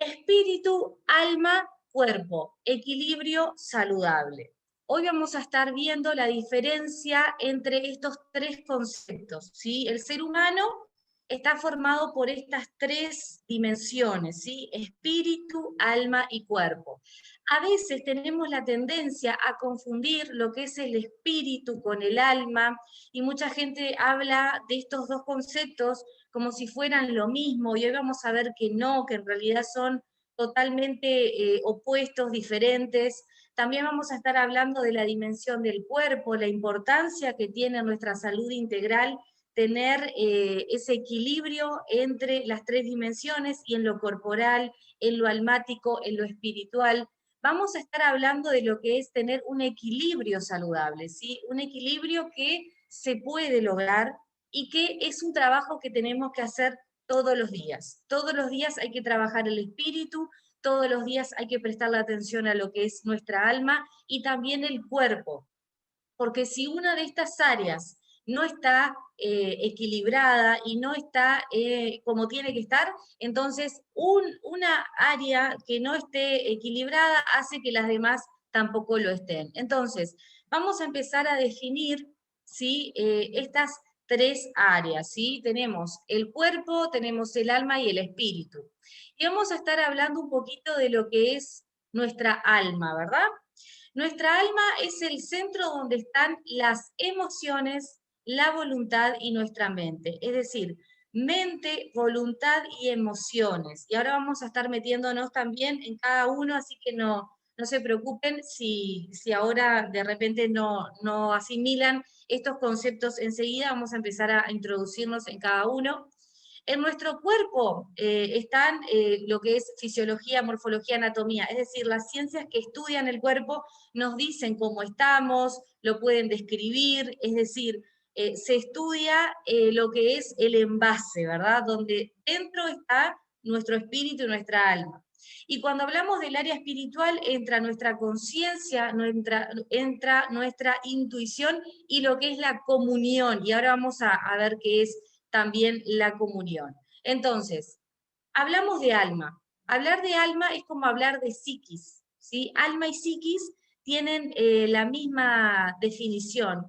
Espíritu, alma, cuerpo, equilibrio saludable. Hoy vamos a estar viendo la diferencia entre estos tres conceptos, ¿sí? El ser humano está formado por estas tres dimensiones, ¿sí? Espíritu, alma y cuerpo. A veces tenemos la tendencia a confundir lo que es el espíritu con el alma, y mucha gente habla de estos dos conceptos como si fueran lo mismo, y hoy vamos a ver que no, que en realidad son totalmente opuestos, diferentes. También vamos a estar hablando de la dimensión del cuerpo, la importancia que tiene nuestra salud integral tener ese equilibrio entre las tres dimensiones y en lo corporal, en lo almático, en lo espiritual. Vamos a estar hablando de lo que es tener un equilibrio saludable, ¿sí? Un equilibrio que se puede lograr y que es un trabajo que tenemos que hacer todos los días. Todos los días hay que trabajar el espíritu, todos los días hay que prestarle atención a lo que es nuestra alma y también el cuerpo, porque si una de estas áreas no está equilibrada y no está como tiene que estar, entonces una área que no esté equilibrada hace que las demás tampoco lo estén. Entonces, vamos a empezar a definir, ¿sí? Estas tres áreas, ¿sí? Tenemos el cuerpo, tenemos el alma y el espíritu. Y vamos a estar hablando un poquito de lo que es nuestra alma, ¿verdad? Nuestra alma es el centro donde están las emociones, la voluntad y nuestra mente. Es decir, mente, voluntad y emociones. Y ahora vamos a estar metiéndonos también en cada uno, así que no se preocupen si ahora de repente no asimilan estos conceptos enseguida, vamos a empezar a introducirnos en cada uno. En nuestro cuerpo están lo que es fisiología, morfología, anatomía, es decir, las ciencias que estudian el cuerpo nos dicen cómo estamos, lo pueden describir, es decir, se estudia lo que es el envase, ¿verdad? Donde dentro está nuestro espíritu y nuestra alma. Y cuando hablamos del área espiritual, entra nuestra conciencia, entra nuestra intuición y lo que es la comunión. Y ahora vamos a ver qué es también la comunión. Entonces, hablamos de alma. Hablar de alma es como hablar de psiquis, ¿sí? Alma y psiquis tienen la misma definición.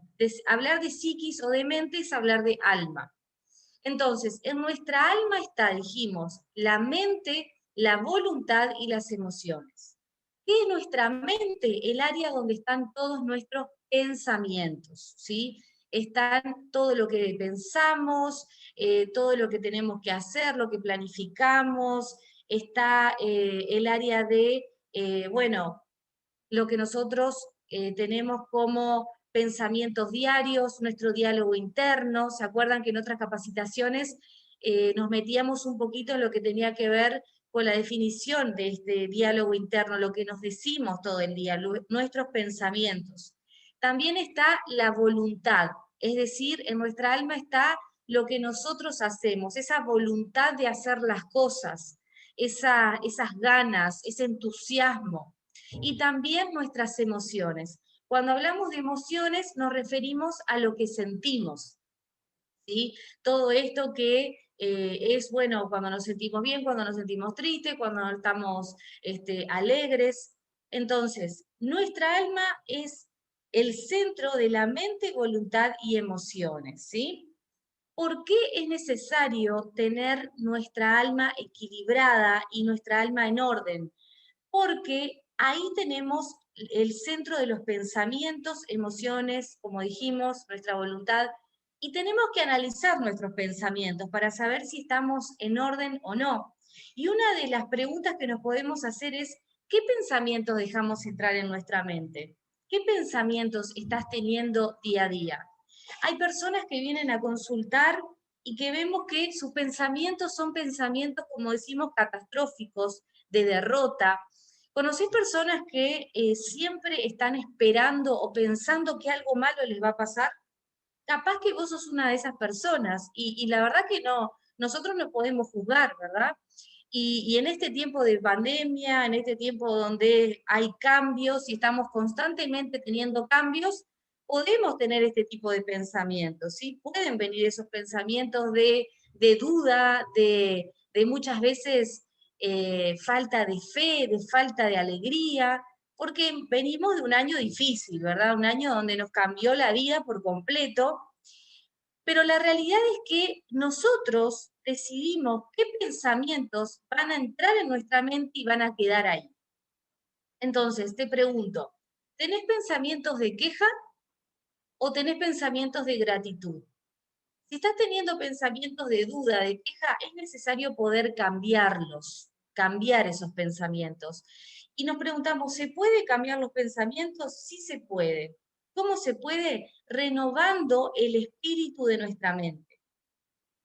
Hablar de psiquis o de mente es hablar de alma. Entonces, en nuestra alma está, dijimos, la mente, la voluntad y las emociones. ¿Qué es nuestra mente? El área donde están todos nuestros pensamientos, ¿sí? Están todo lo que pensamos, todo lo que tenemos que hacer, lo que planificamos, está el área de, bueno, lo que nosotros tenemos como pensamientos diarios, nuestro diálogo interno. ¿Se acuerdan que en otras capacitaciones nos metíamos un poquito en lo que tenía que ver con la definición de este diálogo interno, lo que nos decimos todo el día, nuestros pensamientos? También está la voluntad, es decir, en nuestra alma está lo que nosotros hacemos, esa voluntad de hacer las cosas, esas ganas, ese entusiasmo. Y también nuestras emociones. Cuando hablamos de emociones nos referimos a lo que sentimos, ¿sí? Todo esto que es bueno cuando nos sentimos bien, cuando nos sentimos tristes, cuando estamos alegres. Entonces, nuestra alma es el centro de la mente, voluntad y emociones, ¿sí? ¿Por qué es necesario tener nuestra alma equilibrada y nuestra alma en orden? Porque ahí tenemos el centro de los pensamientos, emociones, como dijimos, nuestra voluntad, y tenemos que analizar nuestros pensamientos para saber si estamos en orden o no. Y una de las preguntas que nos podemos hacer es, ¿qué pensamientos dejamos entrar en nuestra mente? ¿Qué pensamientos estás teniendo día a día? Hay personas que vienen a consultar y que vemos que sus pensamientos son pensamientos, como decimos, catastróficos, de derrota. ¿Conocés personas que siempre están esperando o pensando que algo malo les va a pasar? Capaz que vos sos una de esas personas y la verdad que no, nosotros no podemos juzgar, ¿verdad? Y en este tiempo de pandemia, en este tiempo donde hay cambios y estamos constantemente teniendo cambios, podemos tener este tipo de pensamientos, ¿sí? Pueden venir esos pensamientos de duda, de muchas veces falta de fe, de falta de alegría, porque venimos de un año difícil, ¿verdad? Un año donde nos cambió la vida por completo, pero la realidad es que nosotros decidimos qué pensamientos van a entrar en nuestra mente y van a quedar ahí. Entonces, te pregunto, ¿tenés pensamientos de queja o tenés pensamientos de gratitud? Si estás teniendo pensamientos de duda, de queja, es necesario poder cambiarlos, cambiar esos pensamientos. Y nos preguntamos, ¿se puede cambiar los pensamientos? Sí se puede. ¿Cómo se puede? Renovando el espíritu de nuestra mente.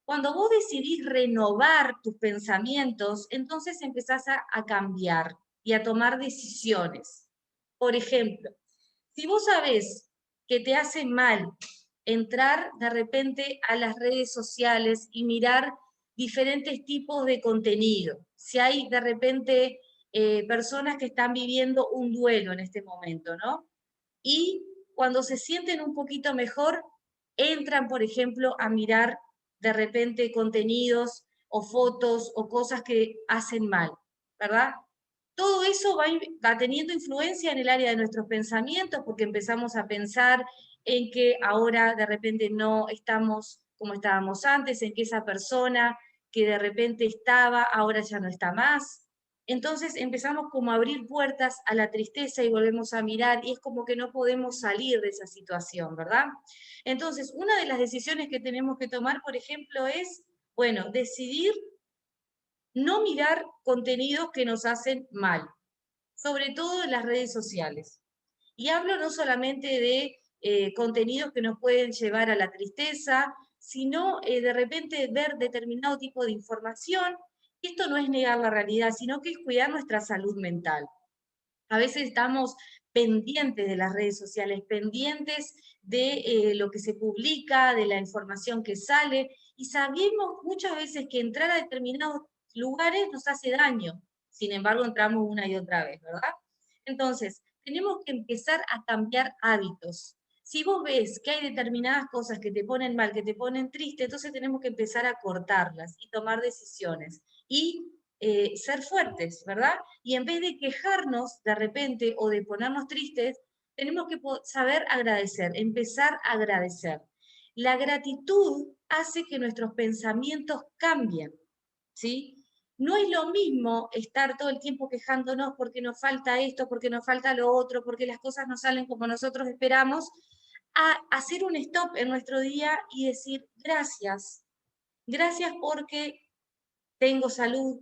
Cuando vos decidís renovar tus pensamientos, entonces empezás a cambiar y a tomar decisiones. Por ejemplo, si vos sabés que te hace mal entrar de repente a las redes sociales y mirar diferentes tipos de contenido, si hay de repente personas que están viviendo un duelo en este momento, ¿no? Y cuando se sienten un poquito mejor, entran, por ejemplo, a mirar de repente contenidos o fotos o cosas que hacen mal, ¿verdad? Todo eso va teniendo influencia en el área de nuestros pensamientos porque empezamos a pensar en que ahora de repente no estamos como estábamos antes, en que esa persona que de repente estaba, ahora ya no está más. Entonces empezamos como a abrir puertas a la tristeza y volvemos a mirar y es como que no podemos salir de esa situación, ¿verdad? Entonces, una de las decisiones que tenemos que tomar, por ejemplo, es, bueno, decidir no mirar contenidos que nos hacen mal, sobre todo en las redes sociales. Y hablo no solamente de contenidos que nos pueden llevar a la tristeza, sino de repente ver determinado tipo de información. Esto no es negar la realidad, sino que es cuidar nuestra salud mental. A veces estamos pendientes de las redes sociales, pendientes de lo que se publica, de la información que sale, y sabemos muchas veces que entrar a determinados lugares nos hace daño. Sin embargo, entramos una y otra vez, ¿verdad? Entonces, tenemos que empezar a cambiar hábitos. Si vos ves que hay determinadas cosas que te ponen mal, que te ponen triste, entonces tenemos que empezar a cortarlas y tomar decisiones y ser fuertes, ¿verdad? Y en vez de quejarnos de repente o de ponernos tristes, tenemos que saber agradecer, empezar a agradecer. La gratitud hace que nuestros pensamientos cambien, ¿sí? No es lo mismo estar todo el tiempo quejándonos porque nos falta esto, porque nos falta lo otro, porque las cosas no salen como nosotros esperamos, a hacer un stop en nuestro día y decir gracias. Gracias porque tengo salud,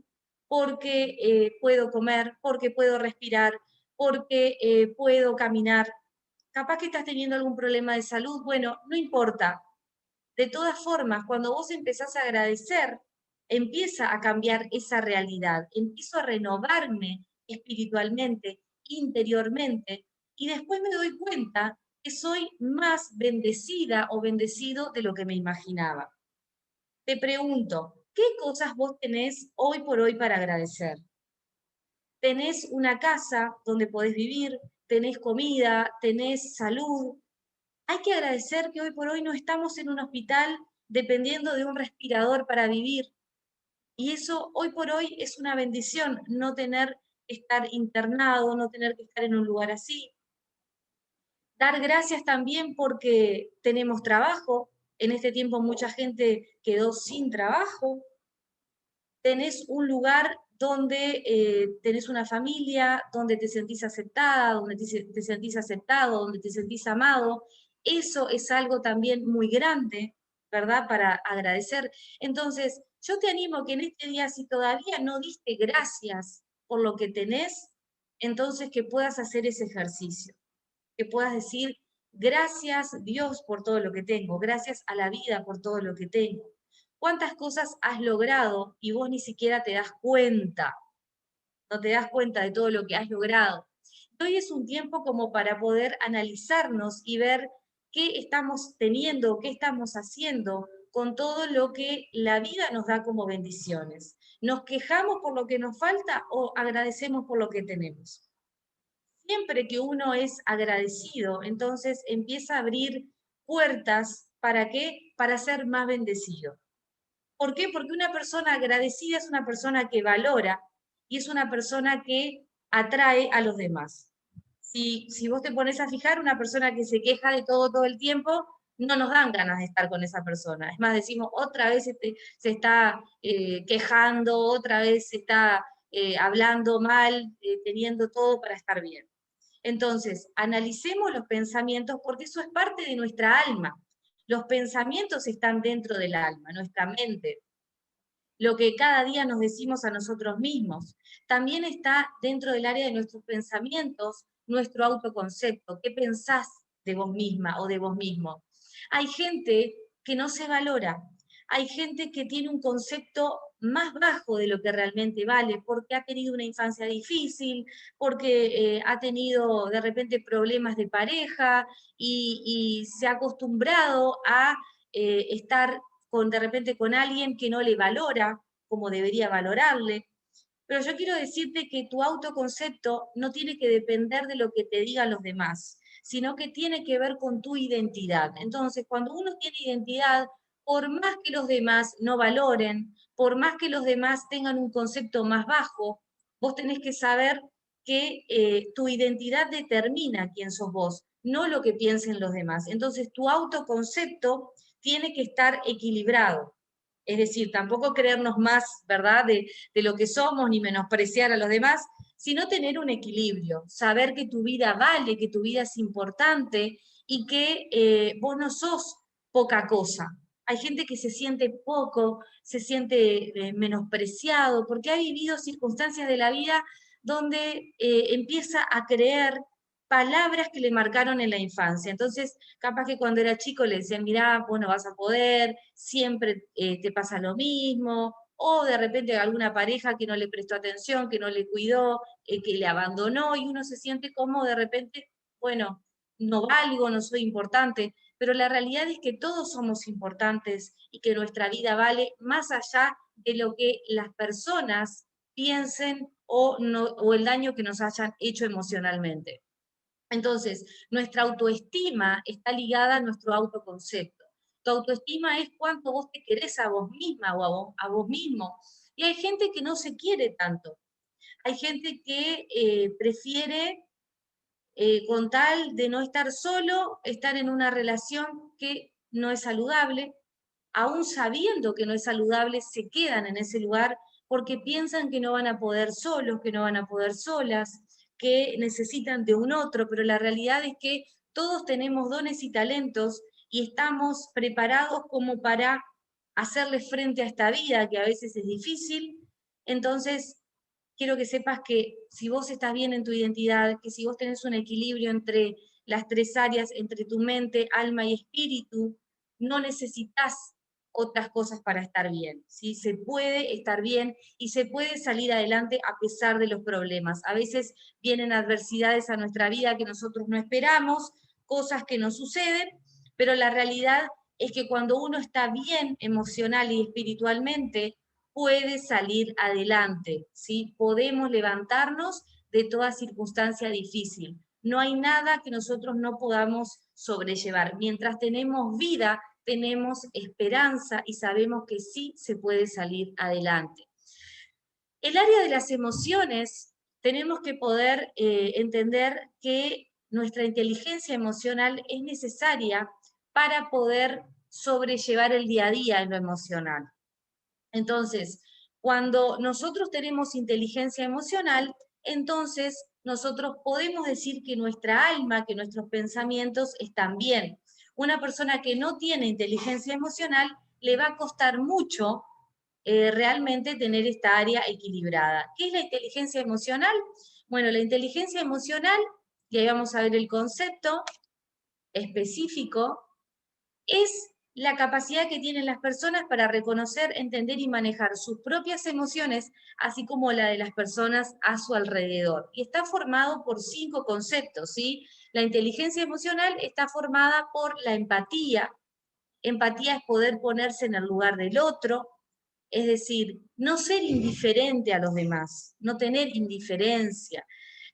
porque puedo comer, porque puedo respirar, porque puedo caminar. Capaz que estás teniendo algún problema de salud, bueno, no importa. De todas formas, cuando vos empezás a agradecer, empieza a cambiar esa realidad. Empiezo a renovarme espiritualmente, interiormente, y después me doy cuenta que soy más bendecida o bendecido de lo que me imaginaba. Te pregunto, ¿qué cosas vos tenés hoy por hoy para agradecer? ¿Tenés una casa donde podés vivir? ¿Tenés comida? ¿Tenés salud? Hay que agradecer que hoy por hoy no estamos en un hospital dependiendo de un respirador para vivir. Y eso hoy por hoy es una bendición, no tener que estar internado, no tener que estar en un lugar así. Dar gracias también porque tenemos trabajo. En este tiempo mucha gente quedó sin trabajo. Tenés un lugar donde tenés una familia, donde te sentís aceptada, donde te sentís aceptado, donde te sentís amado. Eso es algo también muy grande, ¿verdad? Para agradecer. Entonces, yo te animo que en este día, si todavía no diste gracias por lo que tenés, entonces que puedas hacer ese ejercicio, que puedas decir, gracias Dios por todo lo que tengo, gracias a la vida por todo lo que tengo. ¿Cuántas cosas has logrado y vos ni siquiera te das cuenta? No te das cuenta de todo lo que has logrado. Hoy es un tiempo como para poder analizarnos y ver qué estamos teniendo, qué estamos haciendo con todo lo que la vida nos da como bendiciones. ¿Nos quejamos por lo que nos falta o agradecemos por lo que tenemos? Siempre que uno es agradecido, entonces empieza a abrir puertas, ¿para qué? Para ser más bendecido. ¿Por qué? Porque una persona agradecida es una persona que valora, y es una persona que atrae a los demás. Si vos te pones a fijar, una persona que se queja de todo el tiempo, no nos dan ganas de estar con esa persona. Es más, decimos, otra vez se está quejando, otra vez se está hablando mal, teniendo todo para estar bien. Entonces, analicemos los pensamientos porque eso es parte de nuestra alma. Los pensamientos están dentro del alma, nuestra mente. Lo que cada día nos decimos a nosotros mismos. También está dentro del área de nuestros pensamientos, nuestro autoconcepto. ¿Qué pensás de vos misma o de vos mismo? Hay gente que no se valora, hay gente que tiene un concepto más bajo de lo que realmente vale, porque ha tenido una infancia difícil, porque ha tenido de repente problemas de pareja y se ha acostumbrado a estar de repente con alguien que no le valora como debería valorarle. Pero yo quiero decirte que tu autoconcepto no tiene que depender de lo que te digan los demás, sino que tiene que ver con tu identidad. Entonces, cuando uno tiene identidad, por más que los demás no valoren, por más que los demás tengan un concepto más bajo, vos tenés que saber que tu identidad determina quién sos vos, no lo que piensen los demás. Entonces, tu autoconcepto tiene que estar equilibrado. Es decir, tampoco creernos más, ¿verdad?, de lo que somos, ni menospreciar a los demás, sino tener un equilibrio, saber que tu vida vale, que tu vida es importante y que vos no sos poca cosa. Hay gente que se siente poco, se siente menospreciado, porque ha vivido circunstancias de la vida donde empieza a creer palabras que le marcaron en la infancia. Entonces, capaz que cuando era chico le decían, mirá, vos no vas a poder, siempre te pasa lo mismo, o de repente alguna pareja que no le prestó atención, que no le cuidó, que le abandonó, y uno se siente como de repente, bueno, no valgo, no soy importante, pero la realidad es que todos somos importantes y que nuestra vida vale más allá de lo que las personas piensen o, no, o el daño que nos hayan hecho emocionalmente. Entonces, nuestra autoestima está ligada a nuestro autoconcepto. Tu autoestima es cuánto vos te querés a vos misma o a vos mismo. Y hay gente que no se quiere tanto. Hay gente que prefiere, con tal de no estar solo, estar en una relación que no es saludable, aún sabiendo que no es saludable, se quedan en ese lugar porque piensan que no van a poder solos, que no van a poder solas, que necesitan de un otro, pero la realidad es que todos tenemos dones y talentos y estamos preparados como para hacerle frente a esta vida, que a veces es difícil. Entonces, quiero que sepas que si vos estás bien en tu identidad, que si vos tenés un equilibrio entre las tres áreas, entre tu mente, alma y espíritu, no necesitas otras cosas para estar bien, ¿sí? Se puede estar bien y se puede salir adelante a pesar de los problemas. A veces vienen adversidades a nuestra vida que nosotros no esperamos, cosas que nos suceden, pero la realidad es que cuando uno está bien emocional y espiritualmente, puede salir adelante, ¿sí? Podemos levantarnos de toda circunstancia difícil. No hay nada que nosotros no podamos sobrellevar. Mientras tenemos vida, tenemos esperanza y sabemos que sí se puede salir adelante. El área de las emociones, tenemos que poder entender que nuestra inteligencia emocional es necesaria para poder sobrellevar el día a día en lo emocional. Entonces, cuando nosotros tenemos inteligencia emocional, entonces nosotros podemos decir que nuestra alma, que nuestros pensamientos están bien. Una persona que no tiene inteligencia emocional le va a costar mucho realmente tener esta área equilibrada. ¿Qué es la inteligencia emocional? Bueno, la inteligencia emocional, y ahí vamos a ver el concepto específico, es la capacidad que tienen las personas para reconocer, entender y manejar sus propias emociones, así como la de las personas a su alrededor. Y está formado por 5 conceptos, ¿sí? La inteligencia emocional está formada por la empatía. Empatía es poder ponerse en el lugar del otro, es decir, no ser indiferente a los demás, no tener indiferencia.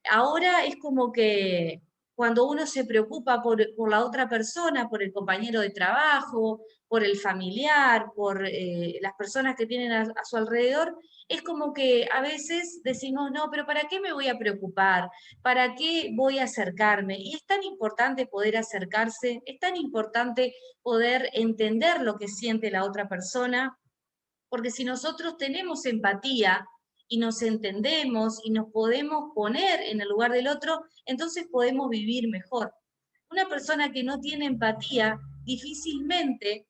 Ahora es como que cuando uno se preocupa por la otra persona, por el compañero de trabajo, por el familiar, por las personas que tienen a su alrededor, es como que a veces decimos, no, pero ¿para qué me voy a preocupar? ¿Para qué voy a acercarme? Y es tan importante poder acercarse, es tan importante poder entender lo que siente la otra persona, porque si nosotros tenemos empatía y nos entendemos y nos podemos poner en el lugar del otro, entonces podemos vivir mejor. Una persona que no tiene empatía difícilmente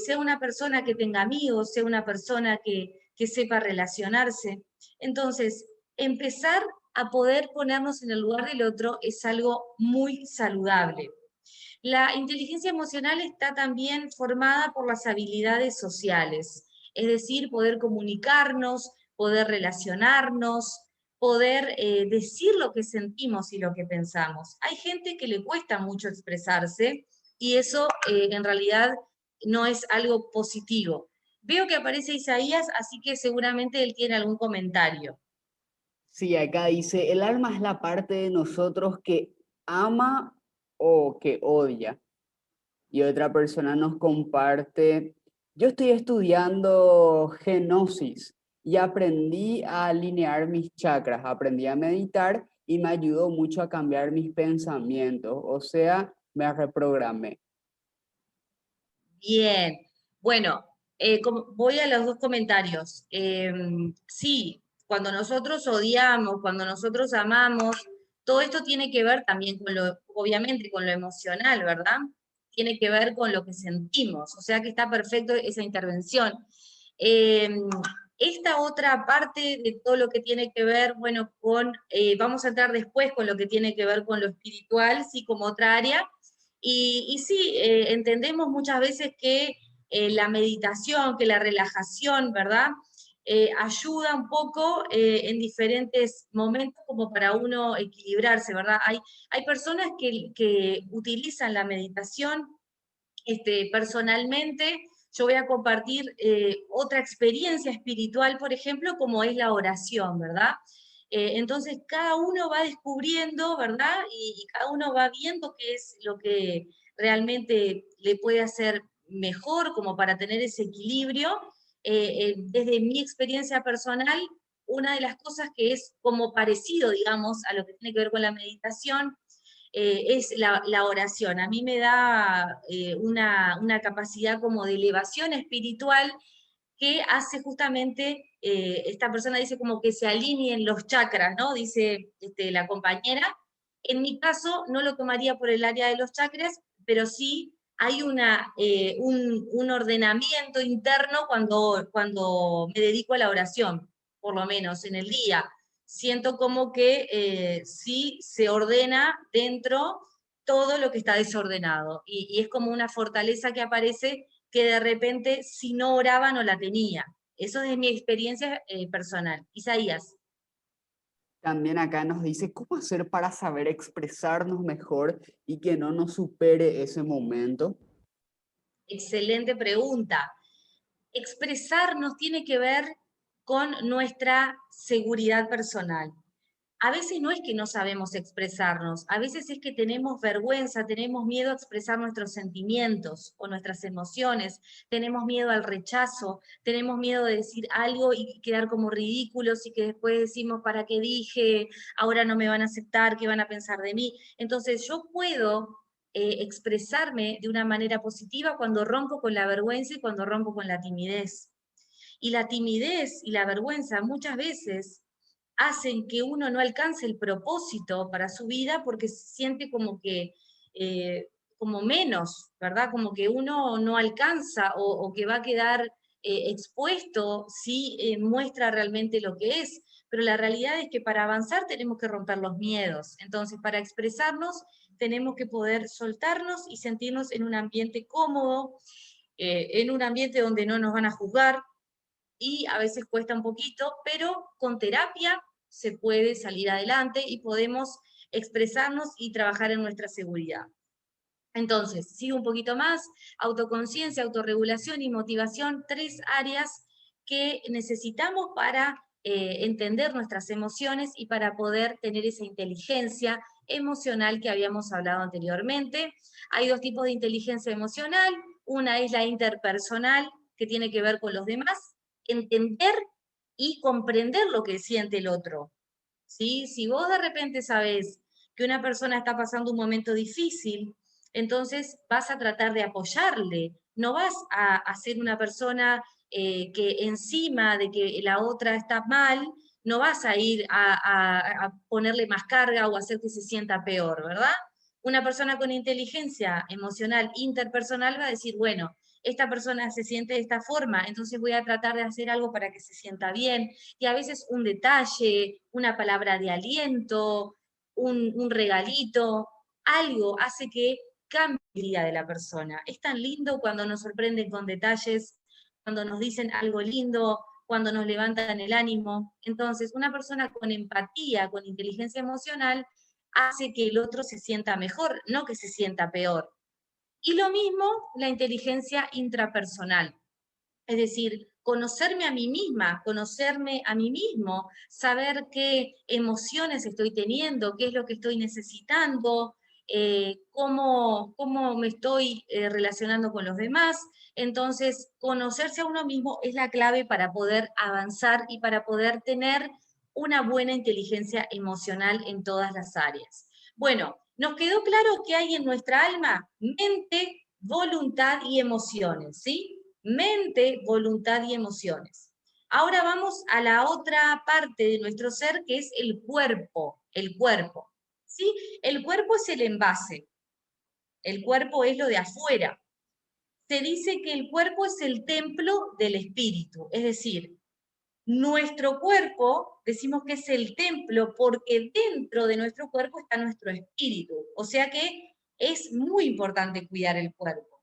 sea una persona que tenga amigos, sea una persona que sepa relacionarse. Entonces, empezar a poder ponernos en el lugar del otro es algo muy saludable. La inteligencia emocional está también formada por las habilidades sociales, es decir, poder comunicarnos, poder relacionarnos, poder decir lo que sentimos y lo que pensamos. Hay gente que le cuesta mucho expresarse y eso en realidad no es algo positivo. Veo que aparece Isaías, así que seguramente él tiene algún comentario. Sí, acá dice, el alma es la parte de nosotros que ama o que odia. Y otra persona nos comparte, yo estoy estudiando genosis y aprendí a alinear mis chakras, aprendí a meditar y me ayudó mucho a cambiar mis pensamientos, o sea, me reprogramé. Bien, bueno, voy a los dos comentarios. Sí, cuando nosotros odiamos, cuando nosotros amamos, todo esto tiene que ver también con lo, obviamente, con lo emocional, ¿verdad? Tiene que ver con lo que sentimos, o sea que está perfecto esa intervención. Em, Esta otra parte de todo lo que tiene que ver, bueno, vamos a entrar después con lo que tiene que ver con lo espiritual, sí, como otra área, y sí, entendemos muchas veces que la meditación, que la relajación, ¿verdad? Ayuda un poco en diferentes momentos como para uno equilibrarse, ¿verdad? Hay personas que utilizan la meditación personalmente. Yo voy a compartir otra experiencia espiritual, por ejemplo, como es la oración, ¿verdad? Entonces, cada uno va descubriendo, ¿verdad? Y cada uno va viendo qué es lo que realmente le puede hacer mejor, como para tener ese equilibrio. Desde mi experiencia personal, una de las cosas que es como parecido, digamos, a lo que tiene que ver con la meditación, es la oración. A mí me da una capacidad como de elevación espiritual que hace justamente, esta persona dice como que se alineen los chakras, ¿no? Dice la compañera. En mi caso, no lo tomaría por el área de los chakras, pero sí hay un ordenamiento interno cuando me dedico a la oración, por lo menos en el día. Siento como que sí se ordena dentro todo lo que está desordenado, y es como una fortaleza que aparece que de repente si no oraba no la tenía. Eso es mi experiencia personal. Isaías. También acá nos dice cómo hacer para saber expresarnos mejor y que no nos supere ese momento. Excelente pregunta. Expresarnos tiene que ver con nuestra seguridad personal. A veces no es que no sabemos expresarnos, a veces es que tenemos vergüenza, tenemos miedo a expresar nuestros sentimientos o nuestras emociones, tenemos miedo al rechazo, tenemos miedo de decir algo y quedar como ridículos y que después decimos, ¿para qué dije? Ahora no me van a aceptar, ¿qué van a pensar de mí? Entonces yo puedo expresarme de una manera positiva cuando rompo con la vergüenza y cuando rompo con la timidez. Y la timidez y la vergüenza muchas veces hacen que uno no alcance el propósito para su vida porque se siente como que, como menos, ¿verdad? Como que uno no alcanza o que va a quedar expuesto si muestra realmente lo que es. Pero la realidad es que para avanzar tenemos que romper los miedos. Entonces, para expresarnos, tenemos que poder soltarnos y sentirnos en un ambiente cómodo, en un ambiente donde no nos van a juzgar, y a veces cuesta un poquito, pero con terapia se puede salir adelante y podemos expresarnos y trabajar en nuestra seguridad. Entonces, sigo un poquito más: autoconciencia, autorregulación y motivación, tres áreas que necesitamos para entender nuestras emociones y para poder tener esa inteligencia emocional que habíamos hablado anteriormente. Hay dos tipos de inteligencia emocional. Una es la interpersonal, que tiene que ver con los demás, entender y comprender lo que siente el otro. ¿Sí? Si vos de repente sabés que una persona está pasando un momento difícil, entonces vas a tratar de apoyarle, no vas a ser una persona que encima de que la otra está mal, no vas a ir a ponerle más carga o hacer que se sienta peor, ¿verdad? Una persona con inteligencia emocional interpersonal va a decir, bueno, esta persona se siente de esta forma, entonces voy a tratar de hacer algo para que se sienta bien, y a veces un detalle, una palabra de aliento, un regalito, algo hace que cambie el día de la persona. Es tan lindo cuando nos sorprenden con detalles, cuando nos dicen algo lindo, cuando nos levantan el ánimo. Entonces, una persona con empatía, con inteligencia emocional, hace que el otro se sienta mejor, no que se sienta peor. Y lo mismo la inteligencia intrapersonal. Es decir, conocerme a mí misma, conocerme a mí mismo, saber qué emociones estoy teniendo, qué es lo que estoy necesitando, cómo me estoy relacionando con los demás. Entonces, conocerse a uno mismo es la clave para poder avanzar y para poder tener una buena inteligencia emocional en todas las áreas. Bueno, nos quedó claro que hay en nuestra alma mente, voluntad y emociones, ¿sí? Mente, voluntad y emociones. Ahora vamos a la otra parte de nuestro ser, que es el cuerpo. El cuerpo, ¿sí? El cuerpo es el envase. El cuerpo es lo de afuera. Se dice que el cuerpo es el templo del espíritu. Es decir, nuestro cuerpo, decimos que es el templo porque dentro de nuestro cuerpo está nuestro espíritu. O sea que es muy importante cuidar el cuerpo.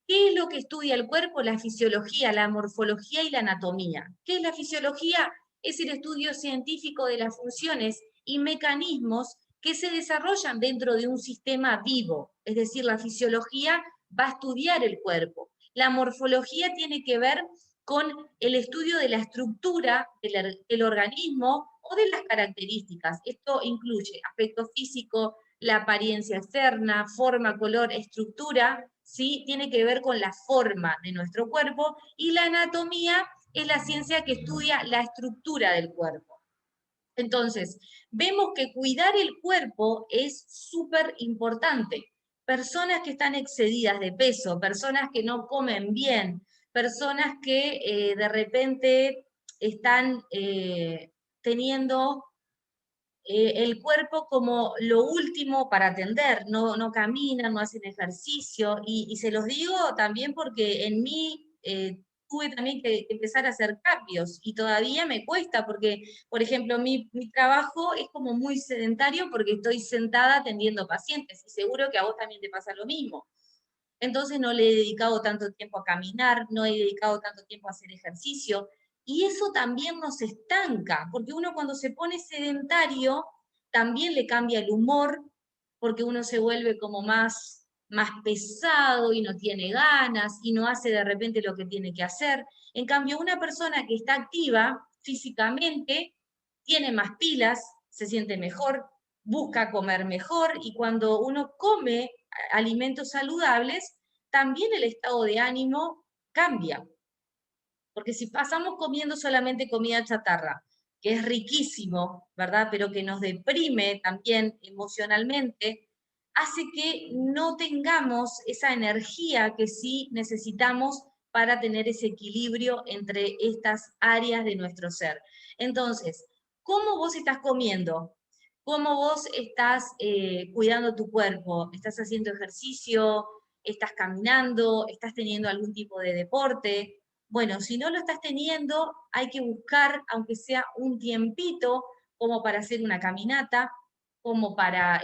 ¿Qué es lo que estudia el cuerpo? La fisiología, la morfología y la anatomía. ¿Qué es la fisiología? Es el estudio científico de las funciones y mecanismos que se desarrollan dentro de un sistema vivo. Es decir, la fisiología va a estudiar el cuerpo. La morfología tiene que ver con el estudio de la estructura del organismo o de las características. Esto incluye aspecto físico, la apariencia externa, forma, color, estructura, ¿sí? Tiene que ver con la forma de nuestro cuerpo, y la anatomía es la ciencia que estudia la estructura del cuerpo. Entonces, vemos que cuidar el cuerpo es súper importante. Personas que están excedidas de peso, personas que no comen bien, personas que de repente están teniendo el cuerpo como lo último para atender, no caminan, no hacen ejercicio, y se los digo también porque en mí tuve también que empezar a hacer cambios, y todavía me cuesta, porque, por ejemplo, mi trabajo es como muy sedentario porque estoy sentada atendiendo pacientes, y seguro que a vos también te pasa lo mismo. Entonces no le he dedicado tanto tiempo a caminar, no he dedicado tanto tiempo a hacer ejercicio, y eso también nos estanca, porque uno cuando se pone sedentario también le cambia el humor, porque uno se vuelve como más pesado y no tiene ganas y no hace de repente lo que tiene que hacer. En cambio, una persona que está activa físicamente tiene más pilas, se siente mejor, busca comer mejor, y cuando uno come alimentos saludables, también el estado de ánimo cambia. Porque si pasamos comiendo solamente comida chatarra, que es riquísimo, ¿verdad? Pero que nos deprime también emocionalmente, hace que no tengamos esa energía que sí necesitamos para tener ese equilibrio entre estas áreas de nuestro ser. Entonces, ¿cómo vos estás comiendo? ¿Cómo vos estás cuidando tu cuerpo? ¿Estás haciendo ejercicio? ¿Estás caminando? ¿Estás teniendo algún tipo de deporte? Bueno, si no lo estás teniendo, hay que buscar, aunque sea un tiempito, como para hacer una caminata, como para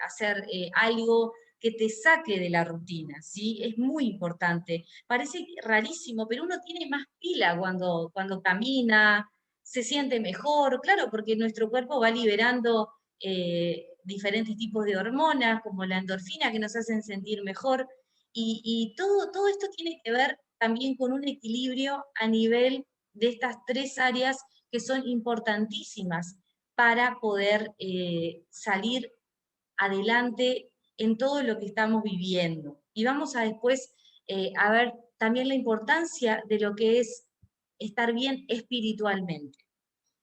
hacer algo que te saque de la rutina, ¿sí? Es muy importante. Parece rarísimo, pero uno tiene más pila cuando camina, se siente mejor, claro, porque nuestro cuerpo va liberando diferentes tipos de hormonas, como la endorfina, que nos hacen sentir mejor, y todo esto tiene que ver también con un equilibrio a nivel de estas tres áreas que son importantísimas para poder salir adelante en todo lo que estamos viviendo. Y vamos a después a ver también la importancia de lo que es estar bien espiritualmente.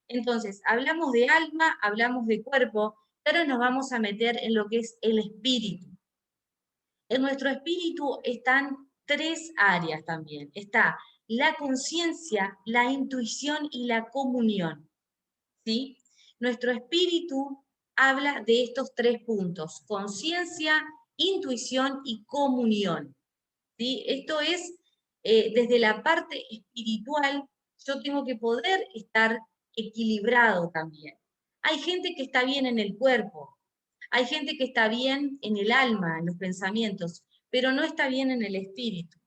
Entonces, hablamos de alma, hablamos de cuerpo, pero nos vamos a meter en lo que es el espíritu. En nuestro espíritu están tres áreas también. Está la conciencia, la intuición y la comunión. ¿Sí? Nuestro espíritu habla de estos tres puntos: conciencia, intuición y comunión. ¿Sí? Esto es, desde la parte espiritual, yo tengo que poder estar equilibrado también. Hay gente que está bien en el cuerpo, hay gente que está bien en el alma, en los pensamientos, pero no está bien en el espíritu.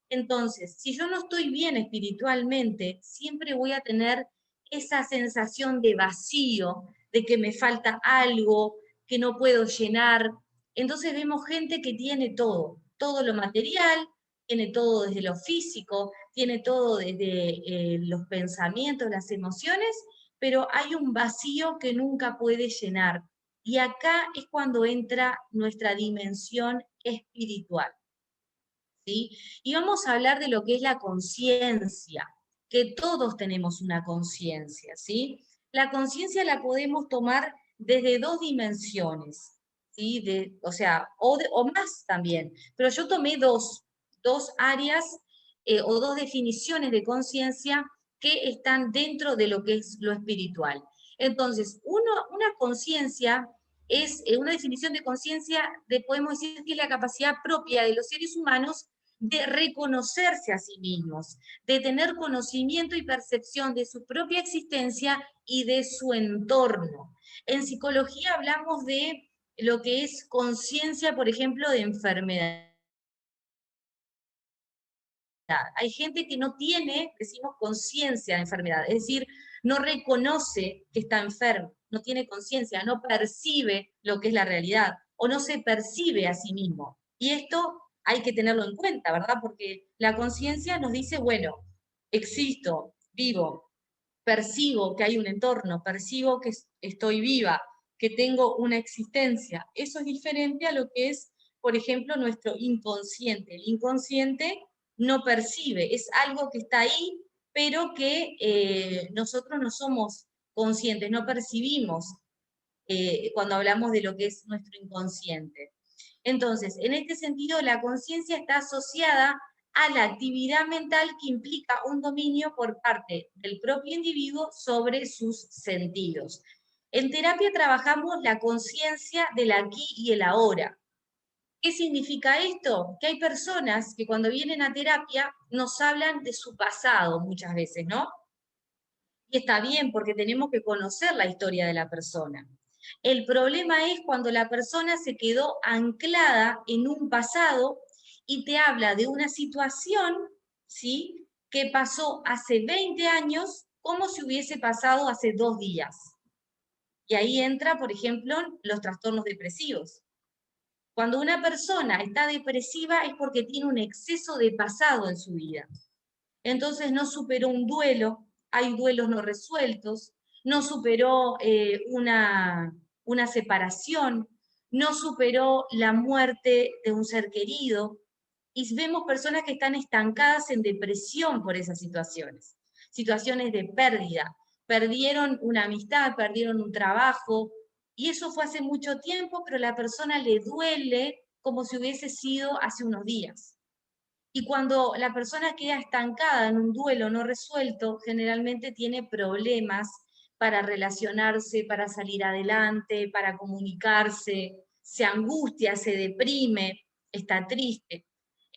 Entonces, si yo no estoy bien espiritualmente, siempre voy a tener esa sensación de vacío, de que me falta algo, que no puedo llenar. Entonces vemos gente que tiene todo, todo lo material, tiene todo desde lo físico, tiene todo desde los pensamientos, las emociones, pero hay un vacío que nunca puede llenar. Y acá es cuando entra nuestra dimensión espiritual. ¿Sí? Y vamos a hablar de lo que es la conciencia, que todos tenemos una conciencia, ¿sí? La conciencia la podemos tomar desde dos dimensiones, ¿sí? O más también, pero yo tomé dos áreas o dos definiciones de conciencia que están dentro de lo que es lo espiritual. Entonces, una conciencia es una definición de conciencia, podemos decir que es la capacidad propia de los seres humanos de reconocerse a sí mismos, de tener conocimiento y percepción de su propia existencia y de su entorno. En psicología hablamos de lo que es conciencia, por ejemplo, de enfermedad. Hay gente que no tiene, decimos, conciencia de enfermedad, es decir, no reconoce que está enfermo, no tiene conciencia, no percibe lo que es la realidad, o no se percibe a sí mismo. Y esto hay que tenerlo en cuenta, ¿verdad? Porque la conciencia nos dice, bueno, existo, vivo, percibo que hay un entorno, percibo que estoy viva, que tengo una existencia. Eso es diferente a lo que es, por ejemplo, nuestro inconsciente. El inconsciente no percibe, es algo que está ahí, pero que nosotros no somos conscientes, no percibimos cuando hablamos de lo que es nuestro inconsciente. Entonces, en este sentido, la conciencia está asociada a la actividad mental que implica un dominio por parte del propio individuo sobre sus sentidos. En terapia trabajamos la conciencia del aquí y el ahora. ¿Qué significa esto? Que hay personas que cuando vienen a terapia nos hablan de su pasado muchas veces, ¿no? Y está bien porque tenemos que conocer la historia de la persona. El problema es cuando la persona se quedó anclada en un pasado y te habla de una situación, ¿sí?, que pasó hace 20 años como si hubiese pasado hace 2 días. Y ahí entra, por ejemplo, los trastornos depresivos. Cuando una persona está depresiva es porque tiene un exceso de pasado en su vida. Entonces no superó un duelo, hay duelos no resueltos, no superó una separación, no superó la muerte de un ser querido, y vemos personas que están estancadas en depresión por esas situaciones de pérdida, perdieron una amistad, perdieron un trabajo, y eso fue hace mucho tiempo, pero a la persona le duele como si hubiese sido hace unos días. Y cuando la persona queda estancada en un duelo no resuelto, generalmente tiene problemas para relacionarse, para salir adelante, para comunicarse, se angustia, se deprime, está triste.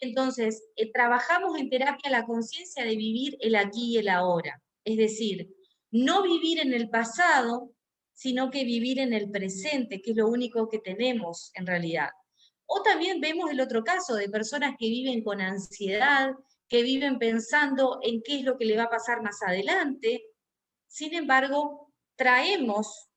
Entonces, trabajamos en terapia la conciencia de vivir el aquí y el ahora. Es decir, no vivir en el pasado, sino que vivir en el presente, que es lo único que tenemos en realidad. O también vemos el otro caso de personas que viven con ansiedad, que viven pensando en qué es lo que le va a pasar más adelante. Sin embargo, traemos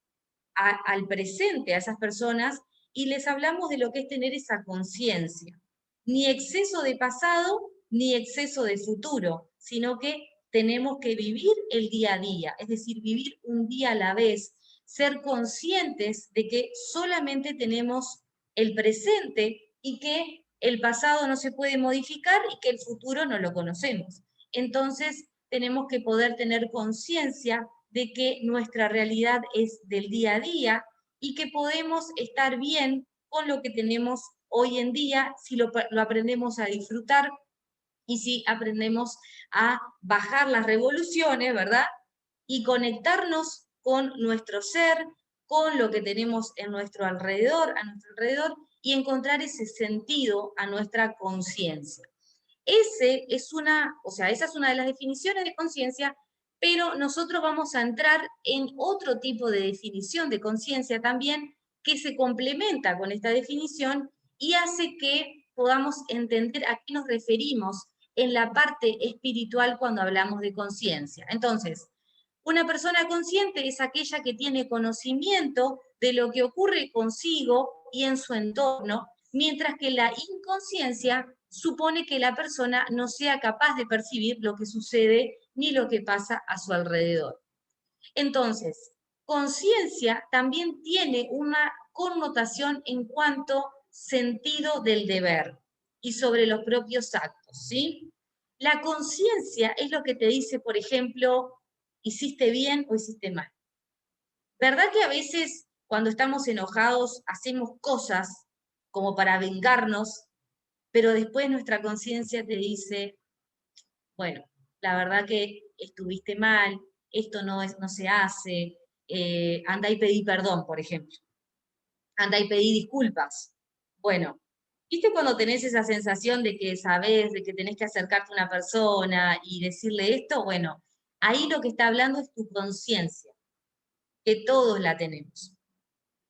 al presente a esas personas y les hablamos de lo que es tener esa conciencia. Ni exceso de pasado, ni exceso de futuro, sino que tenemos que vivir el día a día, es decir, vivir un día a la vez, ser conscientes de que solamente tenemos el presente y que el pasado no se puede modificar y que el futuro no lo conocemos. Entonces, tenemos que poder tener conciencia de que nuestra realidad es del día a día y que podemos estar bien con lo que tenemos hoy en día si lo aprendemos a disfrutar y si aprendemos a bajar las revoluciones, ¿verdad? Y conectarnos con nuestro ser, con lo que tenemos en nuestro alrededor, a nuestro alrededor, y encontrar ese sentido a nuestra conciencia. Esa es una de las definiciones de conciencia, pero nosotros vamos a entrar en otro tipo de definición de conciencia también que se complementa con esta definición y hace que podamos entender a qué nos referimos en la parte espiritual cuando hablamos de conciencia. Entonces, una persona consciente es aquella que tiene conocimiento de lo que ocurre consigo y en su entorno, mientras que la inconsciencia supone que la persona no sea capaz de percibir lo que sucede ni lo que pasa a su alrededor. Entonces, conciencia también tiene una connotación en cuanto sentido del deber y sobre los propios actos, ¿sí? La conciencia es lo que te dice, por ejemplo, hiciste bien o hiciste mal. ¿Verdad que a veces cuando estamos enojados hacemos cosas como para vengarnos, pero después nuestra conciencia te dice, bueno, la verdad que estuviste mal, esto no se hace, anda y pedí perdón, por ejemplo, anda y pedí disculpas. Bueno, ¿viste cuando tenés esa sensación de que sabés, de que tenés que acercarte a una persona y decirle esto? Bueno, ahí lo que está hablando es tu conciencia, que todos la tenemos.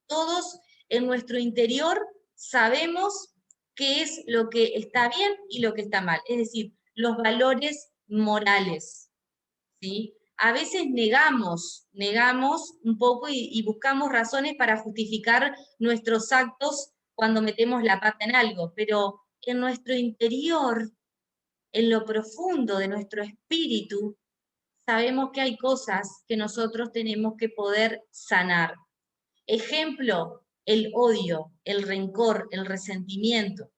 Todos en nuestro interior sabemos qué es lo que está bien y lo que está mal, es decir, los valores morales, ¿sí? A veces negamos un poco y buscamos razones para justificar nuestros actos cuando metemos la pata en algo, pero en nuestro interior, en lo profundo de nuestro espíritu, sabemos que hay cosas que nosotros tenemos que poder sanar. Ejemplo, el odio, el rencor, el resentimiento.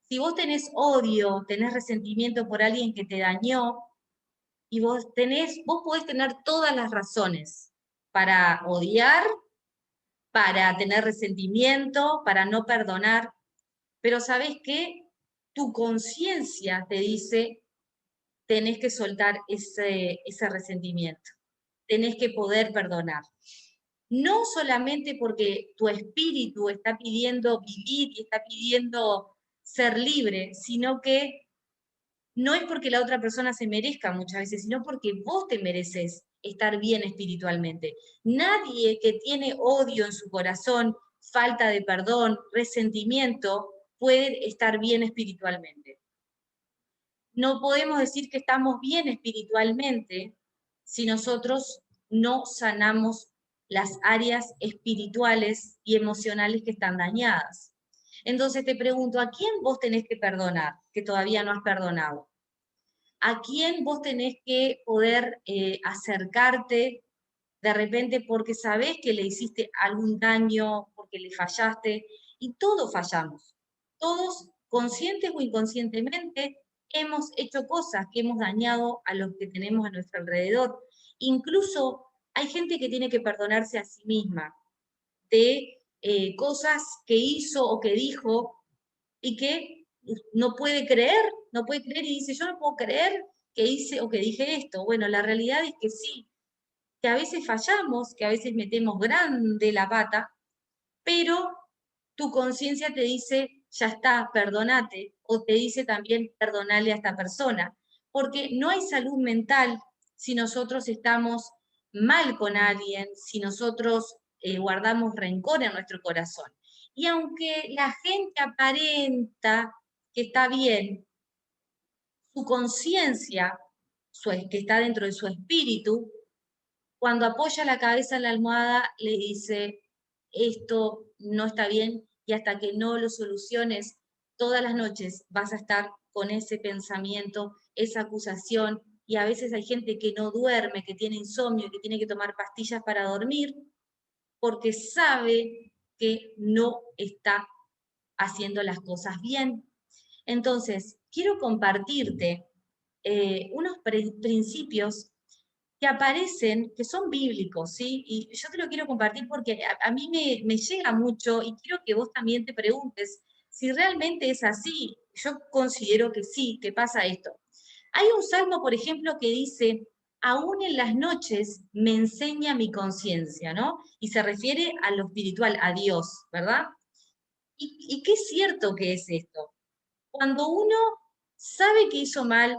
Si vos tenés odio, tenés resentimiento por alguien que te dañó, y vos podés tener todas las razones para odiar, para tener resentimiento, para no perdonar, pero ¿sabés qué? Tu conciencia te dice, tenés que soltar ese resentimiento, tenés que poder perdonar. No solamente porque tu espíritu está pidiendo vivir y está pidiendo ser libre, sino que no es porque la otra persona se merezca muchas veces, sino porque vos te mereces estar bien espiritualmente. Nadie que tiene odio en su corazón, falta de perdón, resentimiento, puede estar bien espiritualmente. No podemos decir que estamos bien espiritualmente si nosotros no sanamos las áreas espirituales y emocionales que están dañadas. Entonces te pregunto, ¿a quién vos tenés que perdonar que todavía no has perdonado? ¿A quién vos tenés que poder acercarte de repente porque sabés que le hiciste algún daño, porque le fallaste? Y todos fallamos. Todos, conscientes o inconscientemente, hemos hecho cosas que hemos dañado a los que tenemos a nuestro alrededor. Incluso hay gente que tiene que perdonarse a sí misma de cosas que hizo o que dijo y que no puede creer y dice, yo no puedo creer que hice o que dije esto. Bueno, la realidad es que sí, que a veces fallamos, que a veces metemos grande la pata, pero tu conciencia te dice, ya está, perdonate, o te dice también, perdonale a esta persona, porque no hay salud mental si nosotros estamos mal con alguien, si nosotros guardamos rencor en nuestro corazón. Y aunque la gente aparenta que está bien, su conciencia, que está dentro de su espíritu, cuando apoya la cabeza en la almohada, le dice, esto no está bien y hasta que no lo soluciones, todas las noches vas a estar con ese pensamiento, esa acusación, y a veces hay gente que no duerme, que tiene insomnio, que tiene que tomar pastillas para dormir, porque sabe que no está haciendo las cosas bien. Entonces, quiero compartirte unos principios que aparecen, que son bíblicos, ¿sí? Y yo te lo quiero compartir porque a mí me llega mucho y quiero que vos también te preguntes si realmente es así. Yo considero que sí, que pasa esto. Hay un salmo, por ejemplo, que dice, aún en las noches me enseña mi conciencia, ¿no? Y se refiere a lo espiritual, a Dios, ¿verdad? ¿Y qué cierto que es esto? Cuando uno sabe que hizo mal,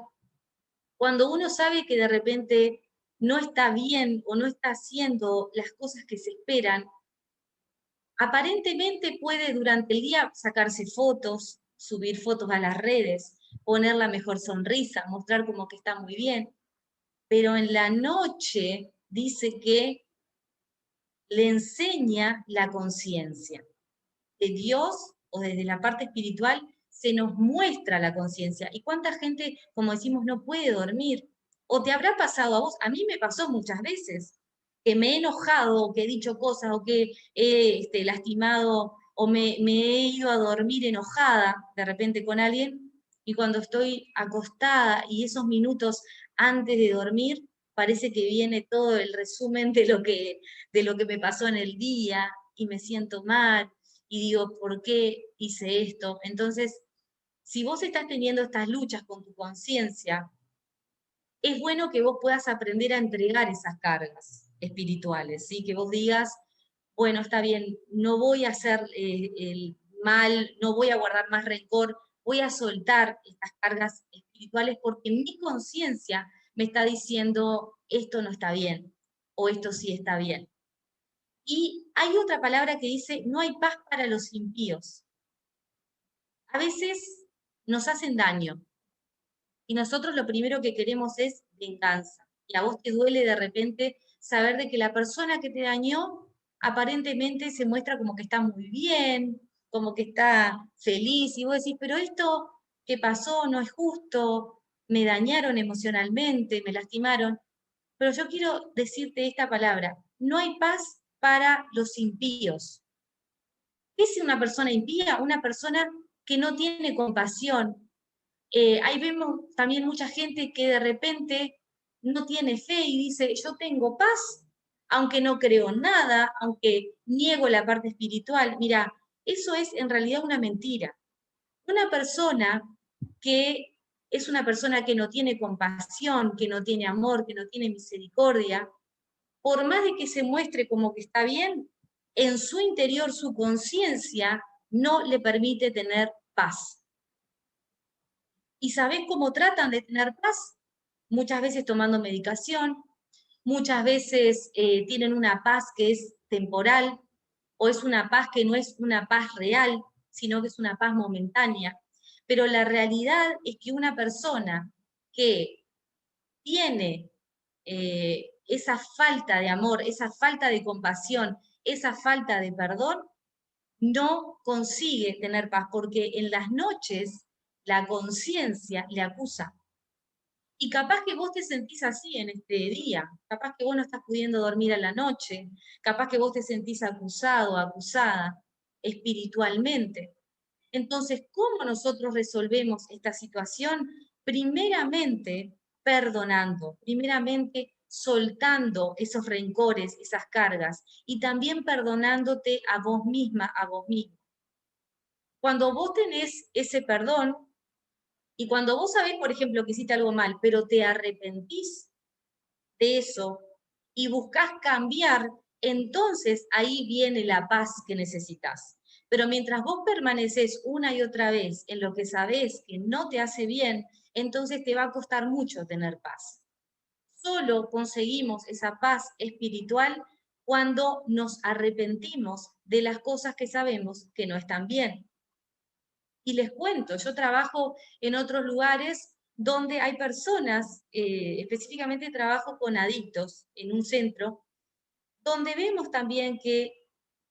cuando uno sabe que de repente no está bien o no está haciendo las cosas que se esperan, aparentemente puede durante el día sacarse fotos, subir fotos a las redes, poner la mejor sonrisa, mostrar como que está muy bien, pero en la noche dice que le enseña la conciencia de Dios o desde la parte espiritual se nos muestra la conciencia. ¿Y cuánta gente, como decimos, no puede dormir? ¿O te habrá pasado a vos? A mí me pasó muchas veces que me he enojado, o que he dicho cosas, o que he lastimado, o me he ido a dormir enojada de repente con alguien, y cuando estoy acostada y esos minutos antes de dormir, parece que viene todo el resumen de lo que me pasó en el día, y me siento mal, y digo, ¿por qué hice esto? Entonces, si vos estás teniendo estas luchas con tu conciencia, es bueno que vos puedas aprender a entregar esas cargas espirituales, ¿sí? Que vos digas, bueno, está bien, no voy a hacer el mal, no voy a guardar más rencor, voy a soltar estas cargas espirituales porque mi conciencia me está diciendo, esto no está bien, o esto sí está bien. Y hay otra palabra que dice, no hay paz para los impíos. A veces nos hacen daño y nosotros lo primero que queremos es venganza. Y a vos te duele de repente saber de que la persona que te dañó aparentemente se muestra como que está muy bien, como que está feliz, y vos decís, pero esto que pasó no es justo, me dañaron emocionalmente, me lastimaron. Pero yo quiero decirte esta palabra, no hay paz para los impíos. ¿Qué es una persona impía? Una persona que no tiene compasión. Ahí vemos también mucha gente que de repente no tiene fe y dice, yo tengo paz, aunque no creo nada, aunque niego la parte espiritual. Mira, eso es en realidad una mentira. Una persona que es una persona que no tiene compasión, que no tiene amor, que no tiene misericordia, por más de que se muestre como que está bien, en su interior, su conciencia no le permite tener paz. ¿Y sabés cómo tratan de tener paz? Muchas veces tomando medicación, muchas veces tienen una paz que es temporal, o es una paz que no es una paz real, sino que es una paz momentánea. Pero la realidad es que una persona que tiene esa falta de amor, esa falta de compasión, esa falta de perdón, no consigue tener paz, porque en las noches la conciencia le acusa. Y capaz que vos te sentís así en este día, capaz que vos no estás pudiendo dormir a la noche, capaz que vos te sentís acusado, acusada espiritualmente. Entonces, ¿cómo nosotros resolvemos esta situación? Primeramente, perdonando, primeramente soltando esos rencores, esas cargas, y también perdonándote a vos misma, a vos mismo. Cuando vos tenés ese perdón, y cuando vos sabés, por ejemplo, que hiciste algo mal, pero te arrepentís de eso y buscas cambiar, entonces ahí viene la paz que necesitas. Pero mientras vos permaneces una y otra vez en lo que sabés que no te hace bien, entonces te va a costar mucho tener paz. Solo conseguimos esa paz espiritual cuando nos arrepentimos de las cosas que sabemos que no están bien. Y les cuento, yo trabajo en otros lugares donde hay personas, específicamente trabajo con adictos en un centro, donde vemos también que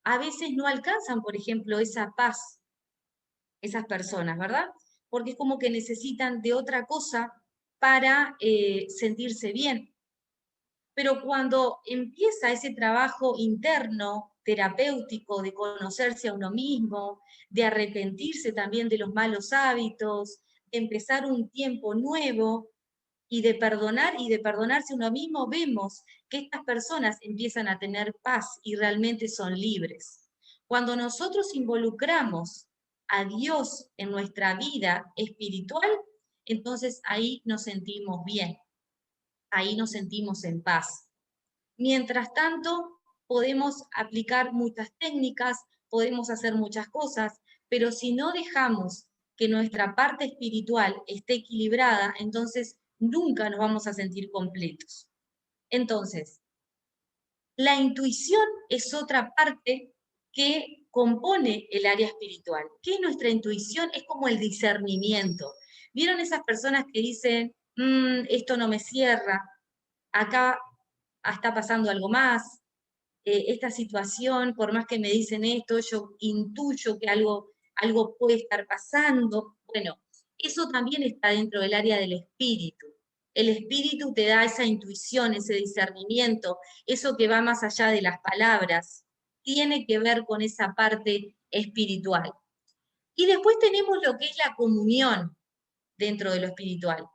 a veces no alcanzan, por ejemplo, esa paz, esas personas, ¿verdad? Porque es como que necesitan de otra cosa para sentirse bien. Pero cuando empieza ese trabajo interno, terapéutico, de conocerse a uno mismo, de arrepentirse también de los malos hábitos, de empezar un tiempo nuevo y de perdonarse a uno mismo, vemos que estas personas empiezan a tener paz y realmente son libres. Cuando nosotros involucramos a Dios en nuestra vida espiritual, entonces ahí nos sentimos bien, ahí nos sentimos en paz. Mientras tanto, podemos aplicar muchas técnicas, podemos hacer muchas cosas, pero si no dejamos que nuestra parte espiritual esté equilibrada, entonces nunca nos vamos a sentir completos. Entonces, la intuición es otra parte que compone el área espiritual. ¿Qué es nuestra intuición? Es como el discernimiento. ¿Vieron esas personas que dicen, esto no me cierra, acá está pasando algo más, esta situación, por más que me dicen esto, yo intuyo que algo puede estar pasando? Bueno, eso también está dentro del área del espíritu. El espíritu te da esa intuición, ese discernimiento, eso que va más allá de las palabras, tiene que ver con esa parte espiritual. Y después tenemos lo que es la comunión dentro de lo espiritual.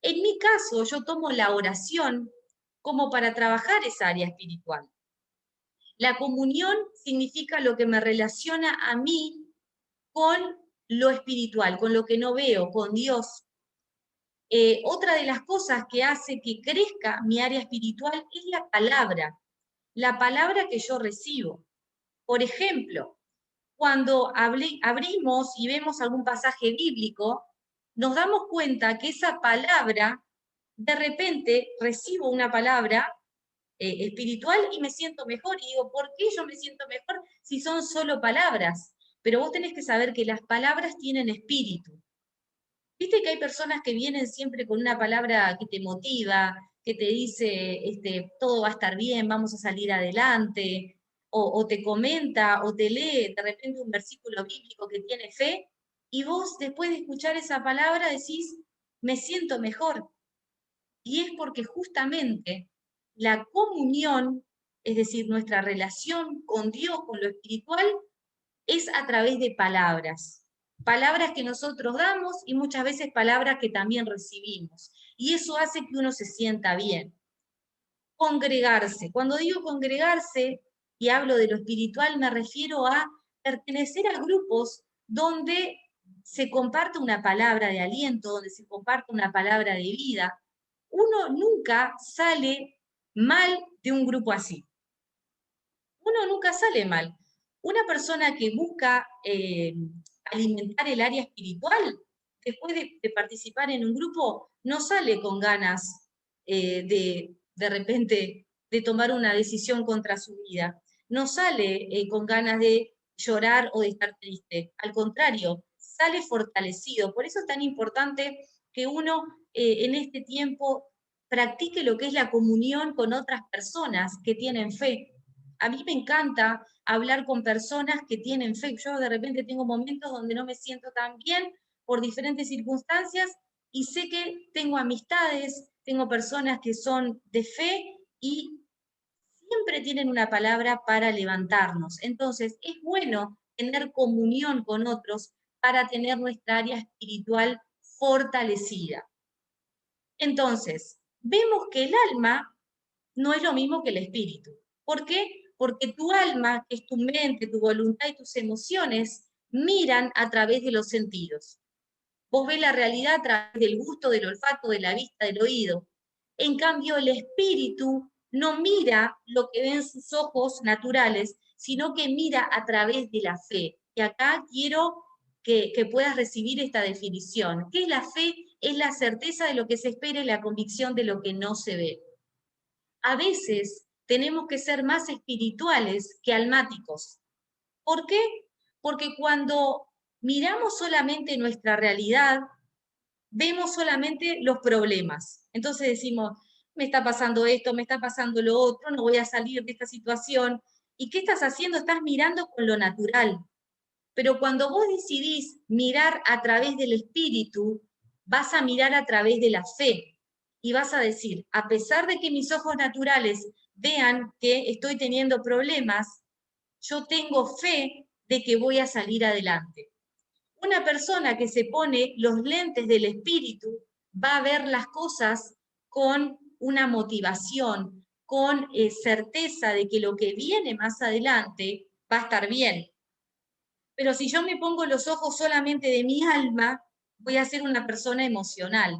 En mi caso, yo tomo la oración como para trabajar esa área espiritual. La comunión significa lo que me relaciona a mí con lo espiritual, con lo que no veo, con Dios. Otra de las cosas que hace que crezca mi área espiritual es la palabra que yo recibo. Por ejemplo, cuando abrimos y vemos algún pasaje bíblico, nos damos cuenta que esa palabra, de repente recibo una palabra espiritual y me siento mejor. Y digo, ¿por qué yo me siento mejor si son solo palabras? Pero vos tenés que saber que las palabras tienen espíritu. Viste que hay personas que vienen siempre con una palabra que te motiva, que te dice, todo va a estar bien, vamos a salir adelante, o te comenta, o te lee de repente un versículo bíblico que tiene fe, y vos después de escuchar esa palabra decís, me siento mejor. Y es porque justamente la comunión, es decir, nuestra relación con Dios, con lo espiritual, es a través de palabras. Palabras que nosotros damos y muchas veces palabras que también recibimos. Y eso hace que uno se sienta bien. Congregarse. Cuando digo congregarse y hablo de lo espiritual, me refiero a pertenecer a grupos donde se comparte una palabra de aliento, donde se comparte una palabra de vida. Uno nunca sale mal de un grupo así. Uno nunca sale mal. Una persona que busca alimentar el área espiritual, después de participar en un grupo, no sale con ganas de repente de tomar una decisión contra su vida. No sale con ganas de llorar o de estar triste. Al contrario, sale fortalecido. Por eso es tan importante que uno en este tiempo practique lo que es la comunión con otras personas que tienen fe. A mí me encanta hablar con personas que tienen fe. Yo de repente tengo momentos donde no me siento tan bien por diferentes circunstancias y sé que tengo amistades, tengo personas que son de fe y siempre tienen una palabra para levantarnos. Entonces, es bueno tener comunión con otros para tener nuestra área espiritual fortalecida. Entonces, vemos que el alma no es lo mismo que el espíritu. ¿Por qué? Porque tu alma, que es tu mente, tu voluntad y tus emociones, miran a través de los sentidos. Vos ves la realidad a través del gusto, del olfato, de la vista, del oído. En cambio, el espíritu no mira lo que ven sus ojos naturales, sino que mira a través de la fe. Y acá quiero que puedas recibir esta definición. ¿Qué es la fe? Es la certeza de lo que se espera y la convicción de lo que no se ve. A veces tenemos que ser más espirituales que almáticos. ¿Por qué? Porque cuando miramos solamente nuestra realidad, vemos solamente los problemas. Entonces decimos, me está pasando esto, me está pasando lo otro, no voy a salir de esta situación. ¿Y qué estás haciendo? Estás mirando con lo natural. Pero cuando vos decidís mirar a través del espíritu, vas a mirar a través de la fe. y vas a decir, a pesar de que mis ojos naturales vean que estoy teniendo problemas, yo tengo fe de que voy a salir adelante. Una persona que se pone los lentes del espíritu va a ver las cosas con una motivación, con certeza de que lo que viene más adelante va a estar bien. Pero si yo me pongo los ojos solamente de mi alma, voy a ser una persona emocional.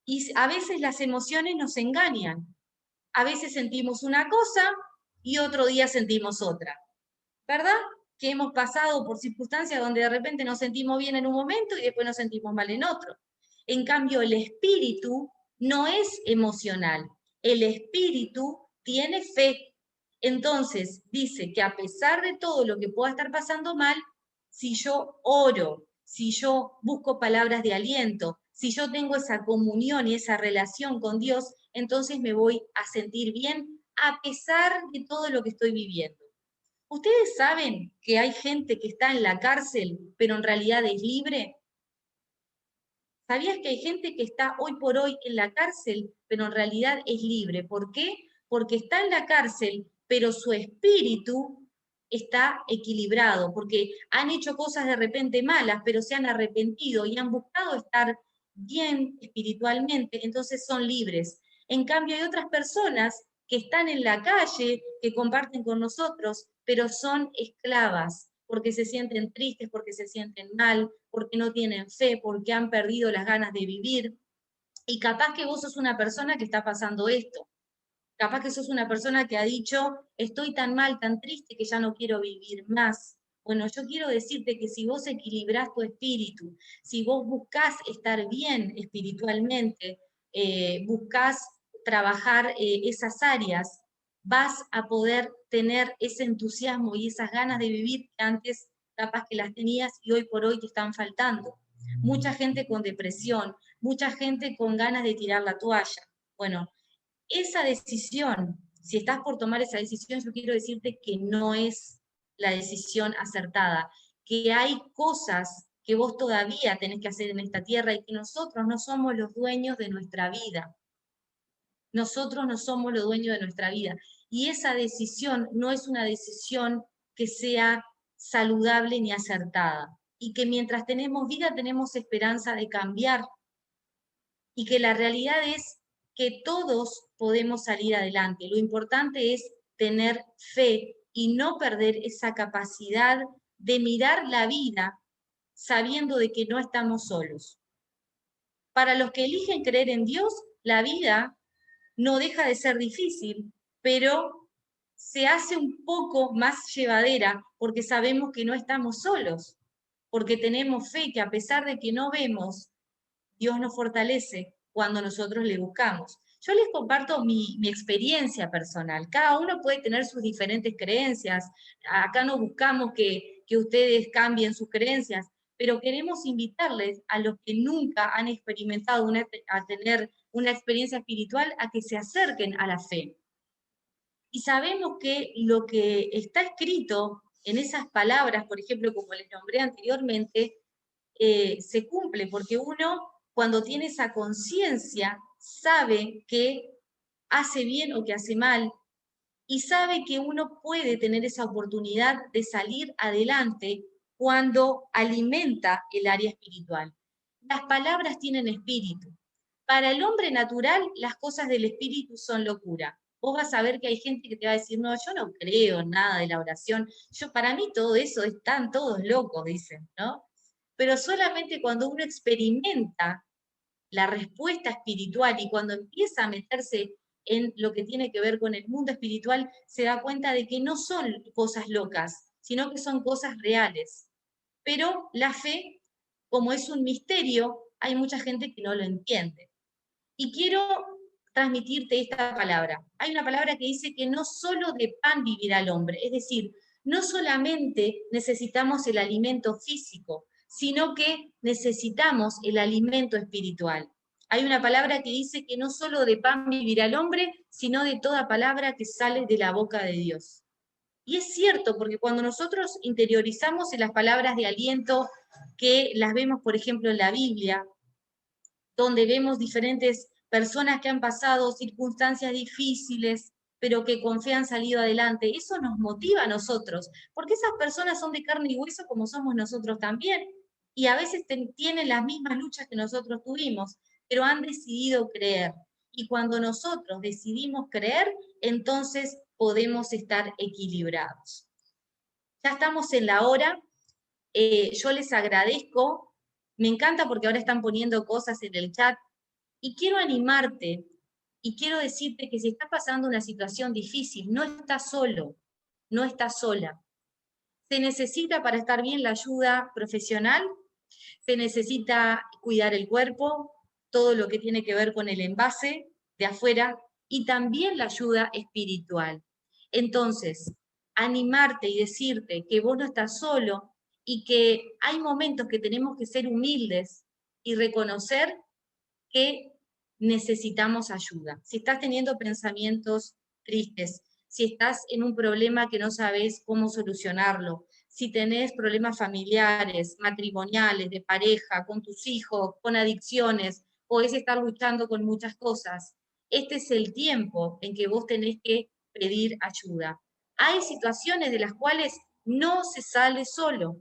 Y a veces las emociones nos engañan. A veces sentimos una cosa y otro día sentimos otra. ¿Verdad? Que hemos pasado por circunstancias donde de repente nos sentimos bien en un momento y después nos sentimos mal en otro. En cambio, el espíritu no es emocional. El espíritu tiene fe. Entonces, dice que a pesar de todo lo que pueda estar pasando mal, si yo oro, si yo busco palabras de aliento, si yo tengo esa comunión y esa relación con Dios, entonces me voy a sentir bien a pesar de todo lo que estoy viviendo. ¿Ustedes saben que hay gente que está en la cárcel, pero en realidad es libre? ¿Sabías que hay gente que está hoy por hoy en la cárcel, pero en realidad es libre? ¿Por qué? Porque está en la cárcel, pero su espíritu está equilibrado, porque han hecho cosas de repente malas, pero se han arrepentido y han buscado estar bien espiritualmente, entonces son libres. En cambio, hay otras personas que están en la calle, que comparten con nosotros, pero son esclavas, porque se sienten tristes, porque se sienten mal, porque no tienen fe, porque han perdido las ganas de vivir. Y capaz que vos sos una persona que está pasando esto. Capaz que sos una persona que ha dicho, estoy tan mal, tan triste que ya no quiero vivir más. Bueno, yo quiero decirte que si vos equilibrás tu espíritu, si vos buscás estar bien espiritualmente, buscás trabajar esas áreas, vas a poder tener ese entusiasmo y esas ganas de vivir que antes capaz que las tenías y hoy por hoy te están faltando. Mucha gente con depresión, mucha gente con ganas de tirar la toalla. Bueno, esa decisión, si estás por tomar esa decisión, yo quiero decirte que no es la decisión acertada, que hay cosas que vos todavía tenés que hacer en esta tierra y que nosotros no somos los dueños de nuestra vida. Nosotros no somos los dueños de nuestra vida. Y esa decisión no es una decisión que sea saludable ni acertada. Y que mientras tenemos vida tenemos esperanza de cambiar. Y que la realidad es que todos podemos salir adelante. Lo importante es tener fe y no perder esa capacidad de mirar la vida sabiendo de que no estamos solos. Para los que eligen creer en Dios, la vida no deja de ser difícil, pero se hace un poco más llevadera porque sabemos que no estamos solos, porque tenemos fe que a pesar de que no vemos, Dios nos fortalece cuando nosotros le buscamos. Yo les comparto mi experiencia personal. Cada uno puede tener sus diferentes creencias. Acá no buscamos que ustedes cambien sus creencias, pero queremos invitarles a los que nunca han experimentado a tener una experiencia espiritual a que se acerquen a la fe. Y sabemos que lo que está escrito en esas palabras, por ejemplo, como les nombré anteriormente, se cumple, porque uno cuando tiene esa conciencia sabe que hace bien o que hace mal, y sabe que uno puede tener esa oportunidad de salir adelante cuando alimenta el área espiritual. Las palabras tienen espíritu. Para el hombre natural, las cosas del espíritu son locura. Vos vas a ver que hay gente que te va a decir, no, yo no creo en nada de la oración. Para mí todo eso están todos locos, dicen, ¿no? Pero solamente cuando uno experimenta la respuesta espiritual y cuando empieza a meterse en lo que tiene que ver con el mundo espiritual, se da cuenta de que no son cosas locas, sino que son cosas reales. Pero la fe, como es un misterio, hay mucha gente que no lo entiende. Y quiero transmitirte esta palabra. Hay una palabra que dice que no solo de pan vivirá el hombre, es decir, no solamente necesitamos el alimento físico, sino que necesitamos el alimento espiritual. Hay una palabra que dice que no solo de pan vivirá el hombre, sino de toda palabra que sale de la boca de Dios. Y es cierto, porque cuando nosotros interiorizamos en las palabras de aliento que las vemos, por ejemplo, en la Biblia, donde vemos diferentes personas que han pasado circunstancias difíciles, pero que con fe han salido adelante. Eso nos motiva a nosotros, porque esas personas son de carne y hueso como somos nosotros también, y a veces tienen las mismas luchas que nosotros tuvimos, pero han decidido creer. Y cuando nosotros decidimos creer, entonces podemos estar equilibrados. Ya estamos en la hora. Yo les agradezco. Me encanta porque ahora están poniendo cosas en el chat. Y quiero animarte y quiero decirte que si estás pasando una situación difícil, no estás solo, no estás sola. Se necesita para estar bien la ayuda profesional, se necesita cuidar el cuerpo, todo lo que tiene que ver con el envase de afuera, y también la ayuda espiritual. Entonces, animarte y decirte que vos no estás solo y que hay momentos que tenemos que ser humildes y reconocer que necesitamos ayuda. Si estás teniendo pensamientos tristes, si estás en un problema que no sabes cómo solucionarlo, si tenés problemas familiares, matrimoniales, de pareja, con tus hijos, con adicciones, podés estar luchando con muchas cosas. Este es el tiempo en que vos tenés que pedir ayuda. Hay situaciones de las cuales no se sale solo.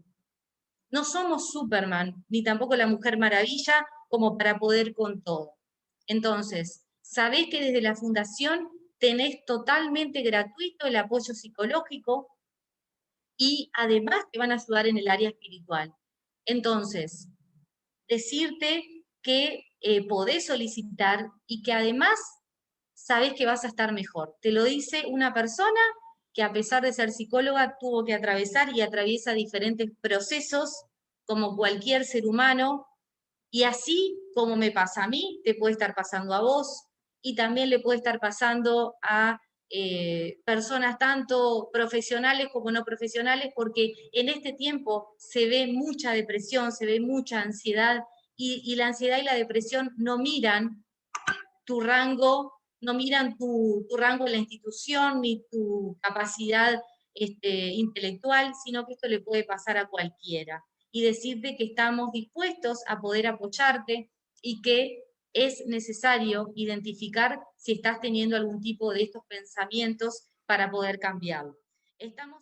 No somos Superman, ni tampoco la Mujer Maravilla, como para poder con todo. Entonces, sabés que desde la Fundación tenés totalmente gratuito el apoyo psicológico y además te van a ayudar en el área espiritual. Entonces, decirte que podés solicitar y que además sabés que vas a estar mejor. Te lo dice una persona que a pesar de ser psicóloga tuvo que atravesar y atraviesa diferentes procesos como cualquier ser humano, y así como me pasa a mí, te puede estar pasando a vos, y también le puede estar pasando a personas tanto profesionales como no profesionales, porque en este tiempo se ve mucha depresión, se ve mucha ansiedad, y la ansiedad y la depresión no miran tu rango, no miran tu rango en la institución ni tu capacidad intelectual, sino que esto le puede pasar a cualquiera. Y decirte que estamos dispuestos a poder apoyarte y que es necesario identificar si estás teniendo algún tipo de estos pensamientos para poder cambiarlo. Estamos